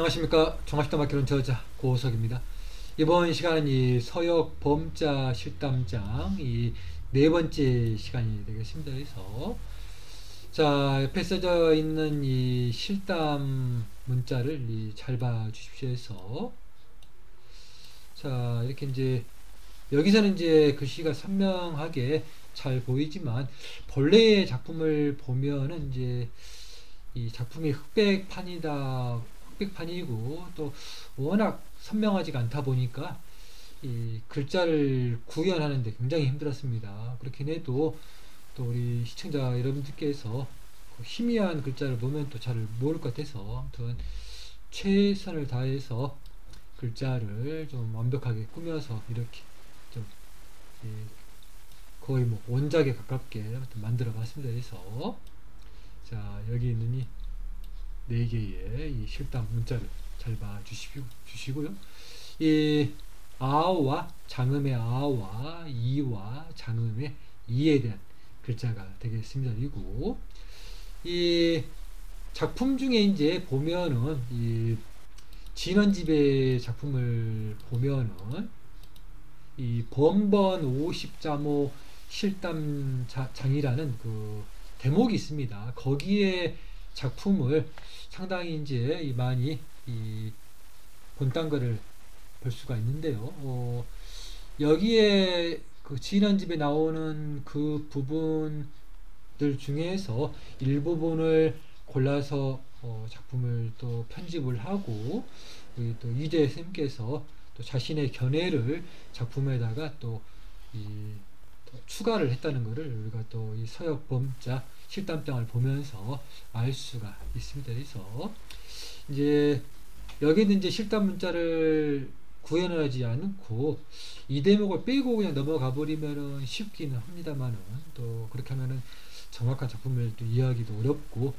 안녕하십니까. 종합식당마켓론 저자 고석입니다. 이번 시간은 이 서역 범자 실담장 이 네 번째 시간이 되겠습니다. 그래서 자, 옆에 써져 있는 이 실담 문자를 잘 봐 주십시오 해서 자, 이렇게 이제 여기서는 이제 글씨가 선명하게 잘 보이지만 본래의 작품을 보면은 이제 이 작품이 흑백판이고 또 워낙 선명하지가 않다 보니까 이 글자를 구현하는데 굉장히 힘들었습니다. 그렇긴 해도 또 우리 시청자 여러분들께서 그 희미한 글자를 보면 또 잘 모를 것 같아서 아무튼 최선을 다해서 글자를 좀 완벽하게 꾸며서 이렇게 좀 거의 뭐 원작에 가깝게 만들어 봤습니다. 그래서 자, 여기 있는 이 네 개의 이 실담 문자를 잘 봐 주시고요. 이 아와 장음의 아와 이와 장음의 이에 대한 글자가 되겠습니다. 그리고 이 작품 중에 이제 보면은 이 진원집의 작품을 보면은 이 번번 50자모 실담장이라는 그 대목이 있습니다. 거기에 작품을 상당히 이제 많이 이 본딴 거를 볼 수가 있는데요. 여기에 그 진원집에 나오는 그 부분들 중에서 일부분을 골라서 작품을 또 편집을 하고 우리 또 이재 쌤께서 또 자신의 견해를 작품에다가 또 추가를 했다는 것을 우리가 또 이 서역 범자 실담장을 보면서 알 수가 있습니다. 그래서 이제 여기는 이제 실담 문자를 구현을 하지 않고 이 대목을 빼고 그냥 넘어가 버리면은 쉽기는 합니다만은 또 그렇게 하면은 정확한 작품을 또 이해하기도 어렵고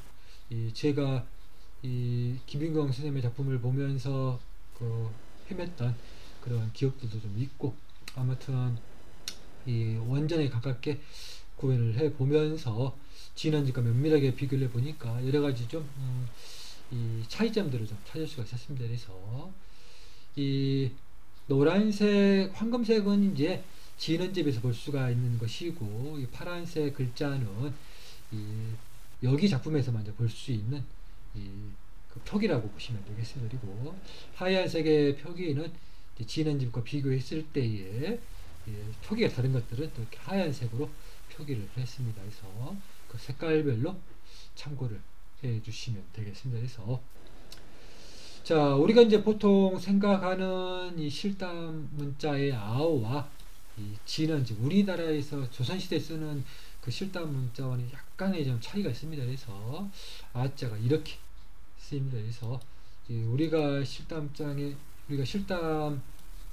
제가 이 김인경 선생님의 작품을 보면서 그 헤맸던 그런 기억들도 좀 있고 아무튼 이 원전에 가깝게 구현을 해 보면서 진원집과 면밀하게 비교를 해 보니까 여러 가지 좀 이 차이점들을 좀 찾을 수가 있었습니다. 그래서 이 노란색, 황금색은 이제 진원집에서 볼 수가 있는 것이고 이 파란색 글자는 이 여기 작품에서만 이제 볼 수 있는 그 표기라고 보시면 되겠습니다. 그리고 하얀색의 표기는 진원집과 비교했을 때에 표기가 다른 것들은 또 이렇게 하얀색으로 표기를 했습니다. 그래서 그 색깔별로 참고를 해 주시면 되겠습니다. 그래서 자, 우리가 이제 보통 생각하는 이 실담 문자의 아오와 이 진원집, 우리나라에서 조선시대 쓰는 그 실담 문자와는 약간의 좀 차이가 있습니다. 그래서 아자가 이렇게 쓰입니다. 그래서 우리가 실담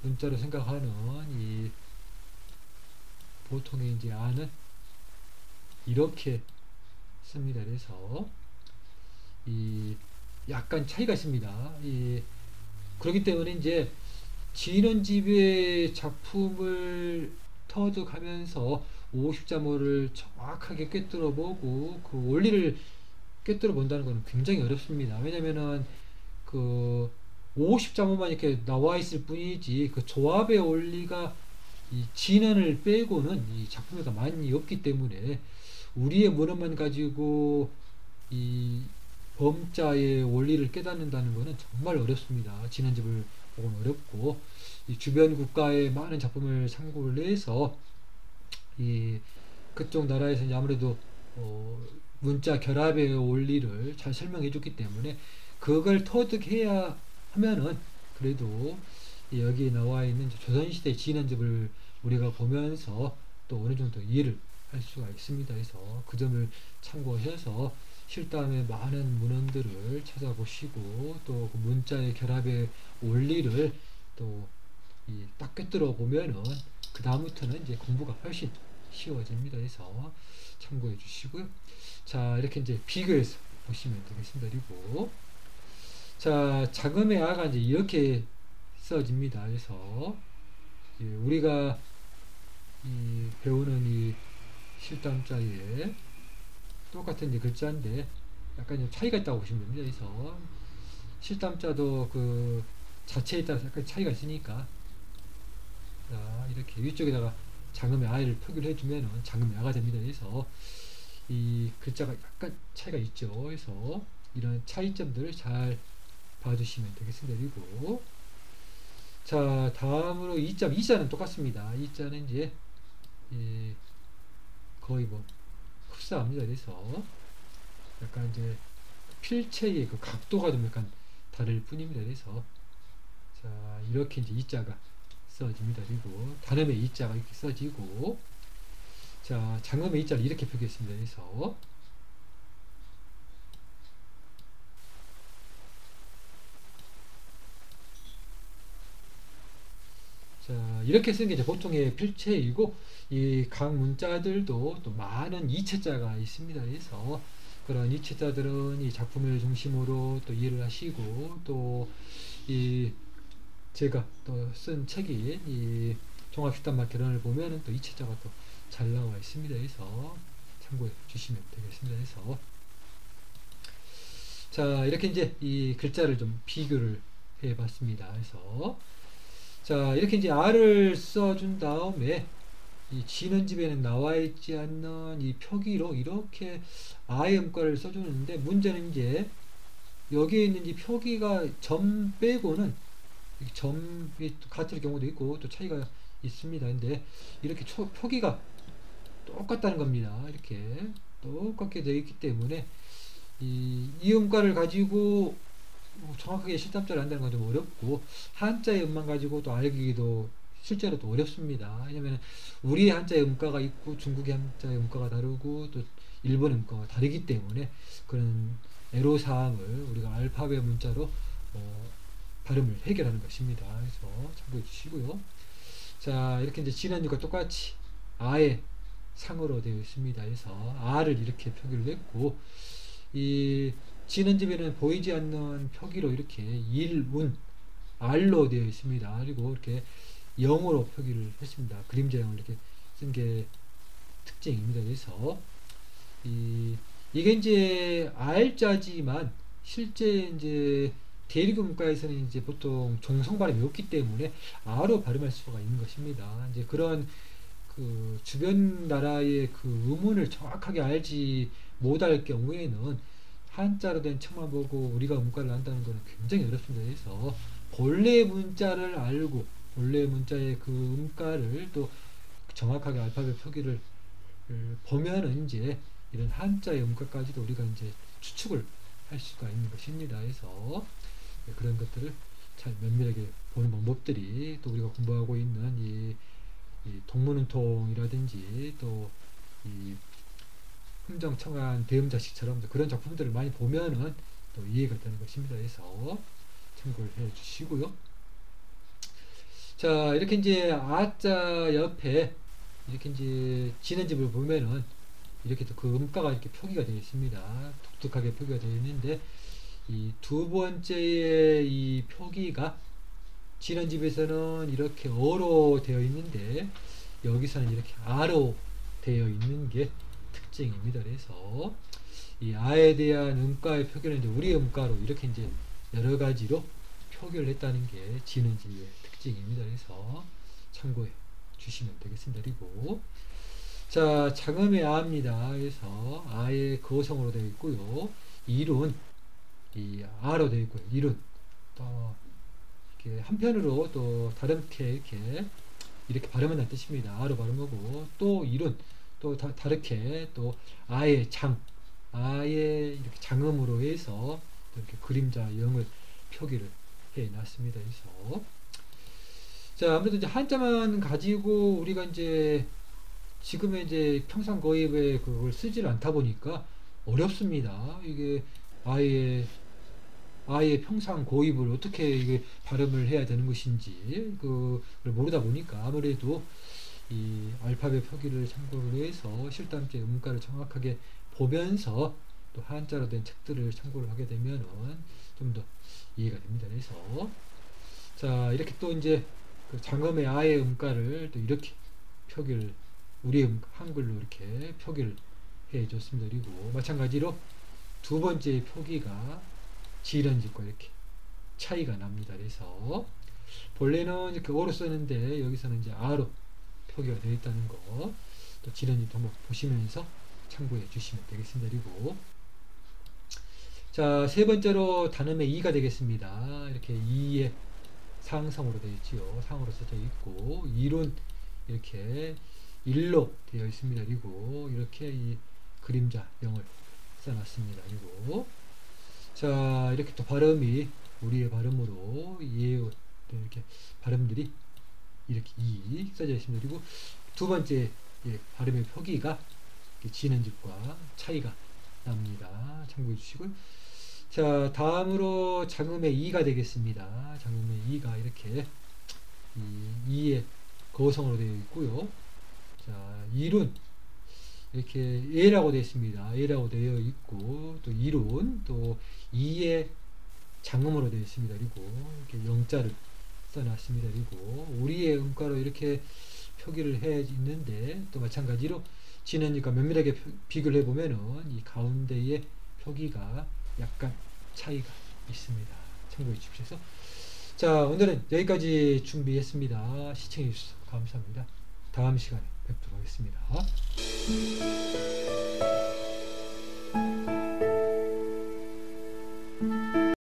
문자로 생각하는 이 보통의 이제 아는 이렇게 씁니다. 그래서 이 약간 차이가 있습니다. 그렇기 때문에 이제 진원집의 작품을 터득하면서 50자모를 정확하게 꿰뚫어 보고 그 원리를 꿰뚫어 본다는 것은 굉장히 어렵습니다. 왜냐면은 그 50자모만 이렇게 나와 있을 뿐이지 그 조합의 원리가 이 진원을 빼고는 이 작품에가 많이 없기 때문에 우리의 문헌만 가지고 이 범자의 원리를 깨닫는다는 것은 정말 어렵습니다. 진원집을 보고는 어렵고 이 주변 국가의 많은 작품을 참고를 해서 이 그쪽 나라에서 아무래도 문자 결합의 원리를 잘 설명해 줬기 때문에 그걸 터득해야 하면은 그래도 여기 나와 있는 조선시대 진원집을 우리가 보면서 또 어느 정도 이해를 할 수가 있습니다. 그래서 그 점을 참고하셔서 실담의 많은 문헌들을 찾아보시고 또 그 문자의 결합의 원리를 또 딱 꿰뚫어 보면은 그 다음부터는 이제 공부가 훨씬 쉬워집니다. 그래서 참고해 주시고요. 자, 이렇게 이제 비교해서 보시면 되겠습니다. 그리고 자, 자금의 아가 이제 이렇게 써집니다. 그래서 우리가 배우는 이 실담자에 똑같은 이제 글자인데 약간 좀 차이가 있다고 보시면 됩니다. 그래서 실담자도 그 자체에 따라서 약간 차이가 있으니까, 자, 이렇게 위쪽에다가 장음의 아이를 표기를 해주면은 장음의 아가 됩니다. 그래서 이 글자가 약간 차이가 있죠. 그래서 이런 차이점들을 잘 봐주시면 되겠습니다. 그리고 자, 다음으로 이자는 똑같습니다. 이자는 이제 거의 뭐 흡사합니다. 그래서 약간 이제 필체의 그 각도가 좀 약간 다를 뿐입니다. 그래서 자, 이렇게 이제 이자가 써집니다. 그리고 단음의 이자가 이렇게 써지고, 자, 장음의 이자를 이렇게 표기했습니다. 그래서 자, 이렇게 쓰는 게 이제 보통의 필체이고, 이 각 문자들도 또 많은 이체자가 있습니다. 그래서 그런 이체자들은 이 작품을 중심으로 또 이해를 하시고, 또 이 제가 또 쓴 책인 이 종합식단말 개론을 보면은 또 이체자가 또 잘 나와 있습니다. 그래서 참고해 주시면 되겠습니다. 그래서 자, 이렇게 이제 이 글자를 좀 비교를 해 봤습니다. 그래서 자, 이렇게 이제 R을 써준 다음에 이 진원집에는 나와 있지 않는 이 표기로 이렇게 아의 음가를 써주는데, 문제는 이제 여기에 있는 이 표기가 점 빼고는 점이 같을 경우도 있고 또 차이가 있습니다. 근데 이렇게 표기가 똑같다는 겁니다. 이렇게 똑같게 되어 있기 때문에 이 음가를 가지고 정확하게 실담자를 한다는 건 좀 어렵고, 한자의 음만 가지고 또 알기도 실제로 또 어렵습니다. 왜냐면 우리의 한자의 음가가 있고 중국의 한자의 음가가 다르고 또 일본의 음가가 다르기 때문에 그런 애로사항을 우리가 알파벳 문자로 발음을 해결하는 것입니다. 그래서 참고해 주시고요. 자, 이렇게 이제 진한유가 똑같이 아의 상으로 되어 있습니다. 그래서 아를 이렇게 표기를 했고, 이 진원집에는 보이지 않는 표기로 이렇게 일운 R로 되어 있습니다. 그리고 이렇게 0으로 표기를 했습니다. 그림자 0을 이렇게 쓴 게 특징입니다. 그래서 이게 이제 R자지만 실제 이제 대리구 문과에서는 이제 보통 종성 발음이 없기 때문에 R로 발음할 수가 있는 것입니다. 이제 그런 그 주변 나라의 그 음운을 정확하게 알지 못할 경우에는 한자로 된 책만 보고 우리가 음가를 한다는 것은 굉장히 어렵습니다. 그래서 본래 문자를 알고 본래 문자의 그 음가를 또 정확하게 알파벳 표기를 보면은 이제 이런 한자의 음가까지도 우리가 이제 추측을 할 수가 있는 것입니다. 그래서 그런 것들을 잘 면밀하게 보는 방법들이 또 우리가 공부하고 있는 이 동문운통이라든지 또 이 흥정청한 대음자식처럼 그런 작품들을 많이 보면은 또 이해가 되는 것입니다. 그래서 참고를 해 주시고요. 자, 이렇게 이제 아자 옆에 이렇게 이제 진원집을 보면은 이렇게 또 그 음가가 이렇게 표기가 되어 있습니다. 독특하게 표기가 되어 있는데, 이 두 번째의 이 표기가 진원집에서는 이렇게 어로 되어 있는데 여기서는 이렇게 아로 되어 있는 게 특징입니다. 그래서 이 아에 대한 음가의 표기는 이제 우리 음가로 이렇게 이제 여러 가지로 표기를 했다는 게 진원집의 특징입니다. 그래서 참고해 주시면 되겠습니다. 그리고 자, 장음의 아입니다. 그래서 아의 거성으로 되어 있고요. 일은 이 아로 되어 있고요. 일은 또 이렇게 한편으로 또 다르게 이렇게 발음한다는 뜻입니다. 아로 발음하고, 또 일은 또 다르게 또 아의 장, 아의 이렇게 장음으로 해서 이렇게 그림자 0을 표기를 해 놨습니다. 그래서 자, 아무래도 이제 한자만 가지고 우리가 이제 지금의 이제 평상 거입에 그걸 쓰지를 않다 보니까 어렵습니다. 이게 아예 평상 고입을 어떻게 이게 발음을 해야 되는 것인지 그걸 모르다 보니까 아무래도 이 알파벳 표기를 참고를 해서 실담제 음가를 정확하게 보면서 또 한자로 된 책들을 참고를 하게 되면은 좀 더 이해가 됩니다. 그래서 자, 이렇게 또 이제 그 장음의 아의 음가를 또 이렇게 표기를 우리 한글로 이렇게 표기를 해 줬습니다. 그리고 마찬가지로 두 번째 표기가 지련집과 이렇게 차이가 납니다. 그래서 본래는 이렇게 어로 쓰는데 여기서는 이제 아로 표기가 되어 있다는 거, 또 진원지도 한번 보시면서 참고해 주시면 되겠습니다. 그리고 자, 세 번째로 단음의 이가 되겠습니다. 이렇게 이의 상성으로 되어 있지요. 상으로 써져 있고, 이론 이렇게 일로 되어 있습니다. 그리고 이렇게 이 그림자 영을 써놨습니다. 그리고 자, 이렇게 또 발음이 우리의 발음으로 예요 이렇게 발음들이 이렇게 이 써져 있습니다. 그리고 두 번째 발음의 표기가 진원집과 차이가 납니다. 참고해 주시고요. 자, 다음으로 장음의 이가 되겠습니다. 장음의 이가 이렇게 이의 거성으로 되어 있고요. 자, 이룬 이렇게 예라고 되어 있습니다. 예라고 되어 있고, 또 이룬 또 이의 장음으로 되어 있습니다. 그리고 이렇게 영자를 써놨습니다. 그리고 우리의 음가로 이렇게 표기를 해 있는데, 또 마찬가지로 진원지과 면밀하게 비교를 해보면은 이 가운데의 표기가 약간 차이가 있습니다. 참고해 주십시오. 자, 오늘은 여기까지 준비했습니다. 시청해 주셔서 감사합니다. 다음 시간에 뵙도록 하겠습니다.